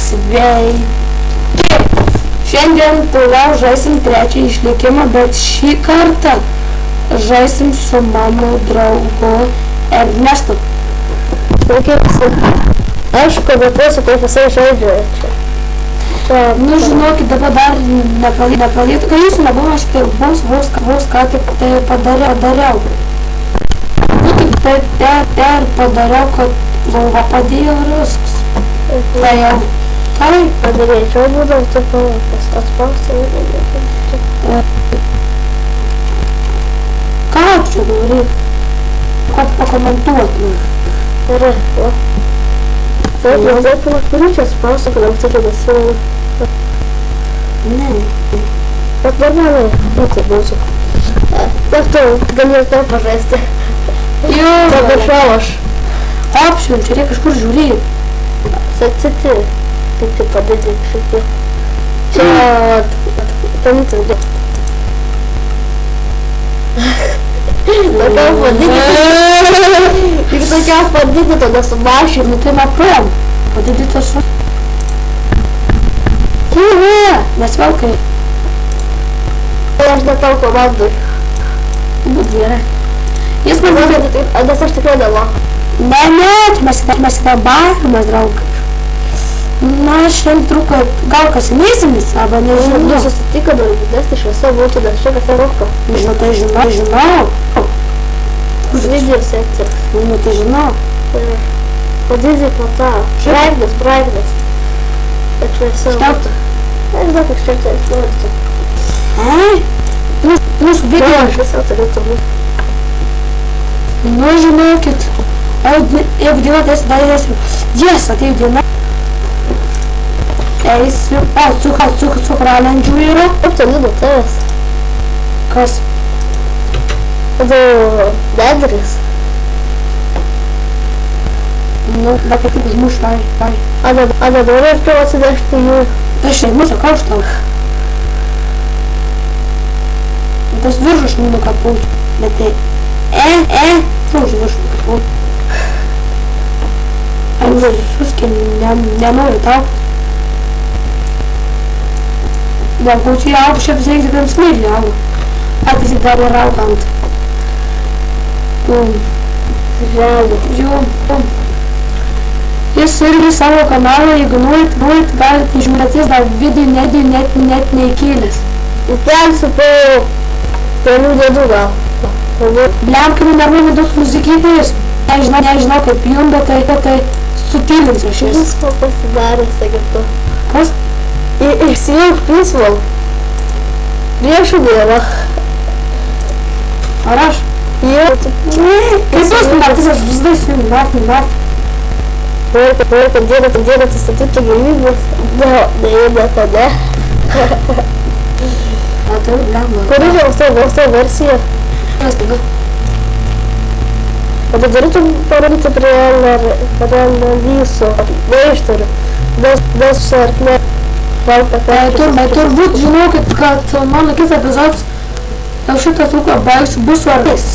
Sveiki! Šiandien toliau žaisim trečią išlikimą, bet šį kartą žaisim su mano draugu Ernestu. Sveiki visi. Aš komentuosiu, kaip visai žaidžiu čia. Nu, žinokit, dabar dar nepradėtų, kai jūsų nebuvo, aš vos ką tik tai padariau. Nu, tik tai padariau, kad galva padėjo viskas. Tai jau. Tai? Padarėčiau būdavo, tu palakas atspausti. Ką čia nori? Kad pakomentuotum. Gerai, va. Taip, jau taip, turiu čia atspausti, kad aptikė dasivau. Ne. Bet normaliai, tai būsiu. Tak tu, gali ir taip pažaisti. Jo. Paprašau aš. Opšim, čia reikia kažkur žiūrėti. Sakyti, tik padėti šiek tiek. Čia palytis dėl. Tokia padėti. Tik tokia padėti tada su mašinu. Nu tai maprom. Padėdėti su... Nes velkai. Aš netau komandui. Būt gerai. Jis man Nes aš tikrai dėlo. Ne, mes nebavimas, draugai. Na, šiandien truko, gal kas mėsimis, arba nežinau. Nu, susitiko, dar didesnį šviesa būtų, dar čia kas rūko. Nežinau, tai žinau. Video sekcija. Nu, tai žinau. Padidžiai plata. Brightness. Bet šviesa būtų. Žinau, kaip čia išnuodyti. Ai? Mūsų video. Šviesa turėtų būti. Nu, žinokit. Jeigu diena dėsiu. Jes, atėjo diena. Eisiu. O, cukralendžių yra. Kaip ten liūdų tavęs? Kas? Nedris. Nu, bet kaip užmuš, vai. A nenori aš tau atsinešti jų? Tai šeimų sakau aš tau. Tas viršus nukapūt. Bet tai... Tu už viršų nukapūt. Ai, suskė, nenori tau. Galbūt čia auga, šiaip visai tik ant smėlį auga. Patys jį dar ir augant. Jo. Jis irgi savo kanalą, jeigu norit, galite žiūrėti, jis dar video net neįkėlęs. Įkelsiu po kelių dienų gal. Blemkime nervų daug muzikytės. Nežinau kaip jum, bet tai sutilinsiu šis. Jis man pasidarė, sakė tu. Kas? Išsijung Peaceful. Priešų nėra. Ar aš? Jie. Kaip jūs numatys, aš vis dar svim, nart. Noriu, kad dieną atsistatytų gyvybės. Ne tada. A tai lemma. Kuri žiaus tavo versija? Kas taga? O tai darytum parodyti prie viso. Neištariu. Des arkne. Turbūt žinokit, kad mano kitas epizodas jau šitą truką baigsiu bus su arkliais.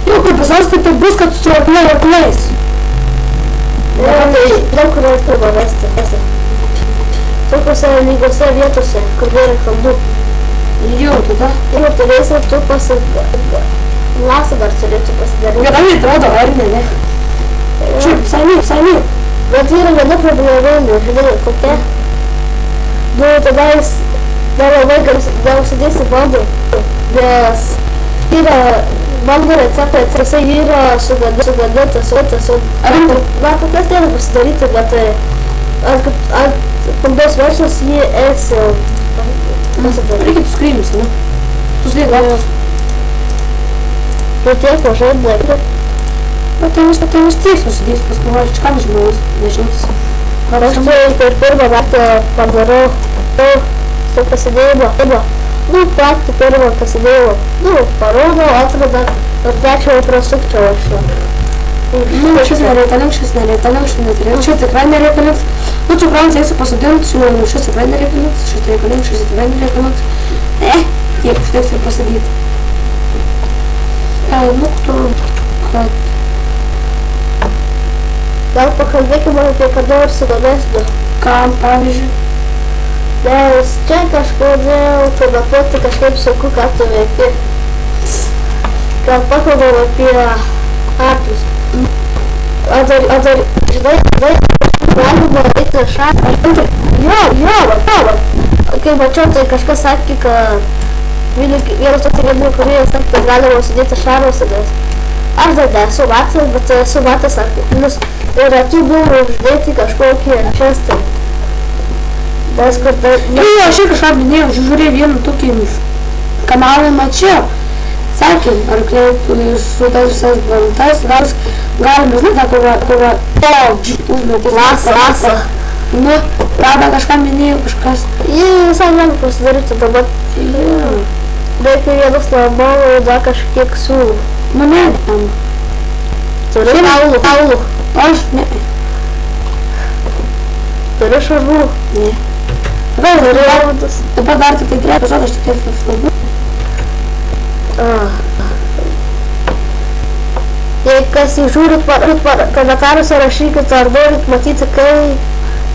Jau kaip epizodas tai bus, kad su arkliais. Tai daug kur turba vesti. Tokiuose lygiuose vietose, kur nėra kalbų. Jo, tada. Jeigu turėsi, tu lasą dar turėtų pasidaryti. Gerai, atrodo, ar ne? Šiaip, visai. Bet yra viena problema, žinai, kokia? Nu, tada jis dar labai gal užsidėsi bandai, nes yra mano receptas, jisai yra sugadintas. Na, kokias nėra pasidaryti, bet ant kalbos versijos jį esi pasidaryti. Reikia tu skrylius, ne? Tu sudėk galvos. Nu, tiek mažai daryti. Bet tai vis tiek susidės, paskui kam žmogus, nežinau. Aš tai per pirmą naktį padarau su pasidėjimo. Nu, patį pirmą pasidėjimą. Nu, parodau, atrada ir trečią prasukčiau aš jo. Nu, šis nereikalingas, šis tikrai nereikalingas. Nu, cukrans eisiu pasidėti, šis tikrai nereikalingas, šis tikrai nereikalingas. Tiek užteks ir pasidėti. Nu, tu, kad... gal pakalbėkime apie ką nors įdomesnio. Kam, pavyzdžiui? Nes čia kažkodėl tuo metu kažkaip sunku, ką tu veiki. Gal pakalbam apie arklius. O dar, žinai, galima eiti šaką. Jo. Kai mačiau, tai kažkas sakė, kad vienas toks gyvūnų kūrėjas sakė, kad galima sudėti šarvose, nes aš dar nesu matęs, bet esu matęs arklius. Ir ant jų buvo uždėti kažkokie šestai. Nes kur tai... Jo, aš ir kažką minėjau, žiūrėjau vieną tokį kanalą mačiau. Sakė, arkliai su tais visais bantais, galima, žinai, tą kovą, užmėti lasą. Nu, tada kažką minėjau, kažkas. Jie visai lengva pasidaryti dabar. Reikia vienas labalų ir dar kažkiek siūlų. Nu, ne, tam. Turi kaulų. Aš, ne. Turi šarvų. Ne. Gal vadus. Dabar dar tik tai gretas, aš tik tai svarbu. Jei kas įžiūrit komentaruose, rašykit, ar norit matyti,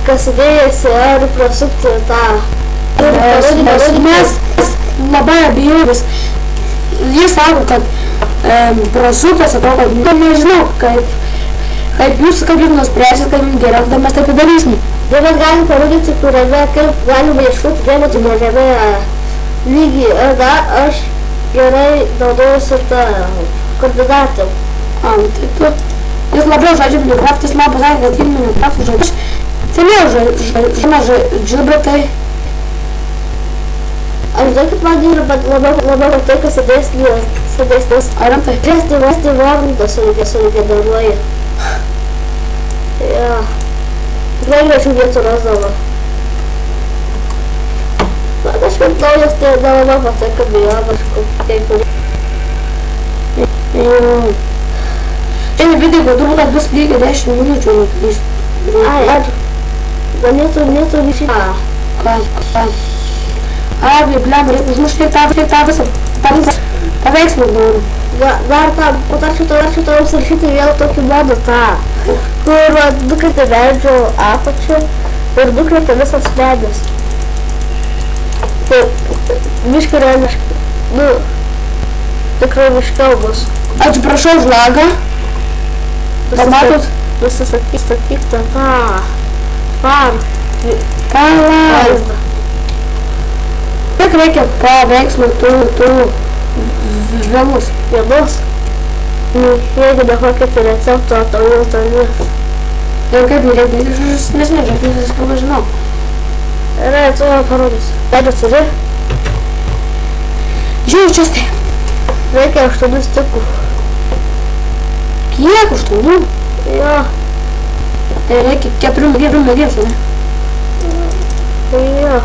kas idėjasi, ar prasukti tą. Mes labai abejojus. Jis sako, kad prasuktas, atrodo, kad nežinau, kaip jūs nuspręsit, kad jums geriau, tada mes taip padarysim. Tai mes galim parodyti, kuriame, kaip galima ieškoti dėmesį mažame lygį. Ir dar aš gerai naudojusi tą koordinatą. Tai tu. Jis labiau žaidžia Minecraft, jis man pasakė, kad jis Minecraft žaidžia. Seniau žaidžia, tai... Aš žinau, kad man yra labiau patiko sėdėsnės. Ar tai? Žesti vardą sugeneruoja. Jo. Tikrai gražių vietų rasdavo. Na, kažkaip naujas tai nelabai patiko, bijo kažkaip. Jo. Šiandien video, kad turbūt bus lygiai 10 minučių. Ai, ar... Galėtų visi... Ką? Abi, blem, reikia užmušti tą visą paveikslą noriu. Dar tą, o dar šitą užsirašyti vėl tokį modą tą, kur nukreipia medžio apačią ir nukreipia visas medis. Tai miškai yra tikrai miškiau bus. Atsiprašau už lagą. Gal matot? Nusistatyk tą vaizdą. Kiek reikia paveikslų tų vienus? Jeigu nekokėti recepto, to jau tarnės. Ir kaip nereikia, aš nežinau, aš kalbą žinau. Yra, tu parodysiu. Medžio turi? Žiūrėjau, čia stai. Reikia 8 stikų. Kiek 8? Jo. Tai reikia 4 mediems, ne? Jo.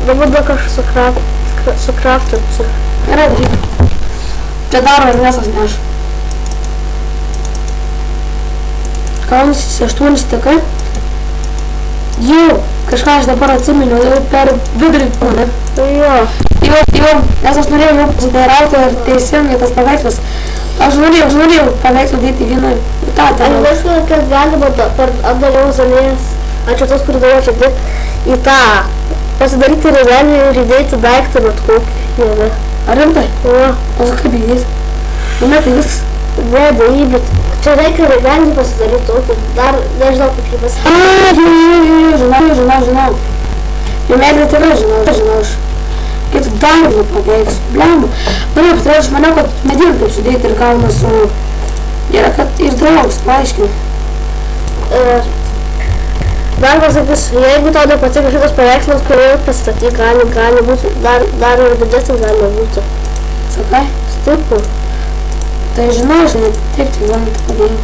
Dabar dar kažką sukraftinsiu. Gerai, daryk. Čia daro Ernestas neš. Kaunasi 8 stikai. Jau, kažką aš dabar atsiminiau, jau per vidurį, ne? Jo. Jau, nes aš norėjau jau pasiteirauti ir teisingai tas paveikslas. Aš norėjau paveikslą dėti vieną. Aš nežinau, kad galima per atdaliau žalės, ačiū tos, kur dabar čia į tą. Pasidaryti revelį ir įdėti daiktą bet kokį jame. Ar rimtai? Jo. O kaip įdėti? Ne, tai viskas. Ne, bet čia reikia revelį pasidaryti tokį, dar nežinau kaip jį pasidaryti. Žinau. Jau meilė tėvė žinau. Kaip dar paveiks, blembu. Aš maniau, kad medieną taip sudėti ir gauna su... Yra, kad išdraugs, paaiškinu. Dar pasakys, jeigu tau nepatiko šitas paveikslas, kurį pastatyk, gali būti, dar ir didesnis gali būti. Sakai? Stipu. Tai žinau, aš taip tik vieną tą padėjau.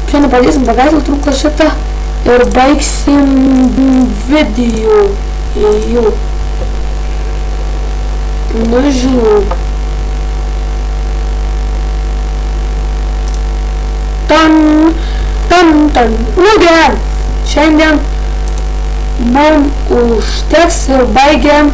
Šiandien padėsim paveikslą trūko šitą ir baigsim video. Jau. Nu, žinau. Tan. Nu, gerai. Šiandien Mum užteks ir baigiam.